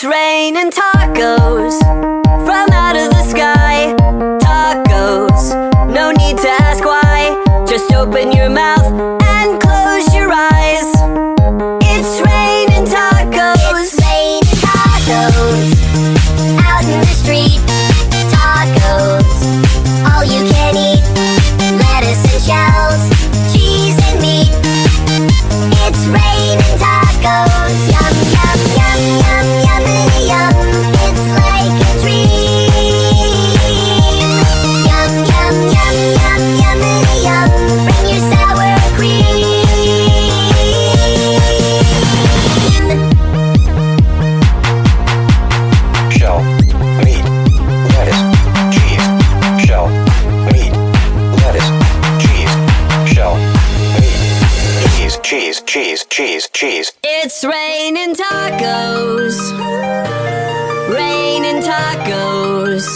It's raining tacos from out of the sky. Tacos, no need to ask why. Just open your mouth and close your eyes. It's raining tacos. It's raining tacos out in the street. Tacos, all you can eat. Lettuce and shells, cheese and meat. It's raining tacos. Yum, yum, yum, yum, yummity yum. It's like a dream. Yum, yum, yum, yum, yummity yum. Bring your sour cream. Shell, meat, lettuce, cheese. Shell, meat, lettuce, cheese. Shell, meat, cheese. It's raining tacos. Raining tacos.